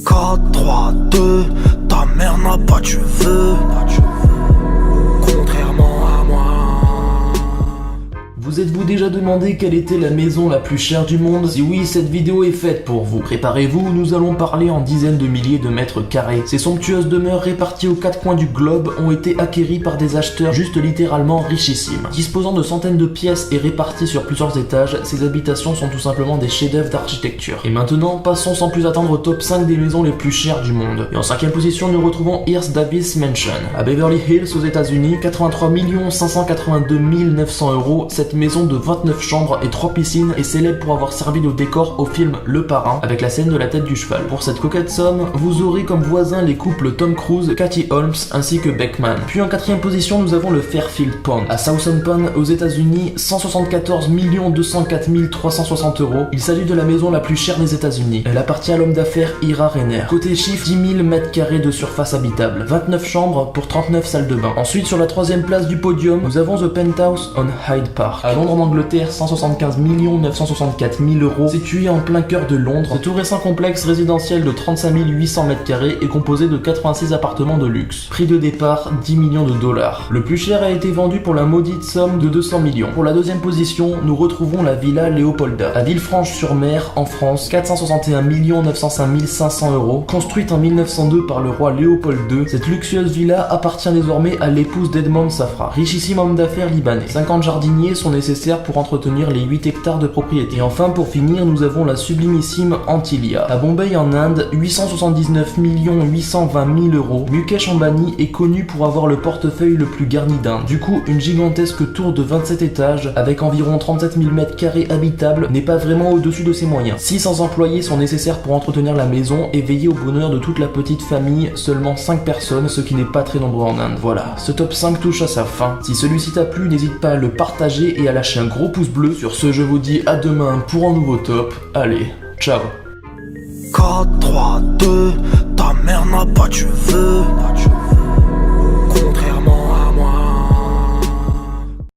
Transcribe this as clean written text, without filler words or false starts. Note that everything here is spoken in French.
4, 3, 2, ta mère n'a pas de cheveux. Contrairement à moi. Vous êtes-vous déjà demandé quelle était la maison la plus chère du monde? Si oui, cette vidéo est faite pour vous. Préparez-vous, nous allons parler en dizaines de milliers de mètres carrés. Ces somptueuses demeures réparties aux quatre coins du globe ont été acquéries par des acheteurs juste littéralement richissimes. Disposant de centaines de pièces et réparties sur plusieurs étages, ces habitations sont tout simplement des chefs-d'œuvre d'architecture. Et maintenant, passons sans plus attendre au top 5 des maisons les plus chères du monde. Et en 5ème position, nous retrouvons Hearst Davis Mansion. À Beverly Hills, aux États-Unis, 83 582 900 €. Cette maison de 29 chambres et 3 piscines est célèbre pour avoir servi de décor au film Le Parrain, avec la scène de la tête du cheval. Pour cette coquette somme, vous aurez comme voisins les couples Tom Cruise, Katie Holmes ainsi que Beckman. Puis en 4ème position, nous avons le Fairfield Pond. À Southampton, aux États-Unis, 174 204 360 €. Il s'agit de la maison la plus chère des États-Unis. Elle appartient à l'homme d'affaires Ira Rainer. Côté chiffre, 10 000 m² de surface habitable, 29 chambres pour 39 salles de bain. Ensuite, sur la 3ème place du podium, nous avons The Penthouse on Hyde Park. À Londres en Angleterre, 175 964 000 €, situé en plein cœur de Londres. Ce tout récent complexe résidentiel de 35 800 m² est composé de 86 appartements de luxe. Prix de départ, 10 millions de $. Le plus cher a été vendu pour la maudite somme de 200 millions. Pour la 2ème position, nous retrouvons la Villa Léopolda, à Villefranche-sur-Mer, en France, 461 905 500 €. Construite en 1902 par le roi Léopold II, cette luxueuse villa appartient désormais à l'épouse d'Edmond Safra, richissime homme d'affaires libanais. 50 jardiniers sont nécessaires pour entretenir les 8 hectares de propriété. Et enfin, pour finir, nous avons la sublimissime Antilia. À Bombay en Inde, 879 820 000 €. Mukesh Ambani est connu pour avoir le portefeuille le plus garni d'Inde. Du coup, une gigantesque tour de 27 étages, avec environ 37 000 m² habitables, n'est pas vraiment au-dessus de ses moyens. 600 employés sont nécessaires pour entretenir la maison et veiller au bonheur de toute la petite famille, seulement 5 personnes, ce qui n'est pas très nombreux en Inde. Voilà, ce top 5 touche à sa fin. Si celui-ci t'a plu, n'hésite pas à le partager et à lâcher un gros pouce bleu. Sur ce, je vous dis à demain pour un nouveau top. Allez, ciao. 4, 3, 2, ta mère n'a pas de cheveux.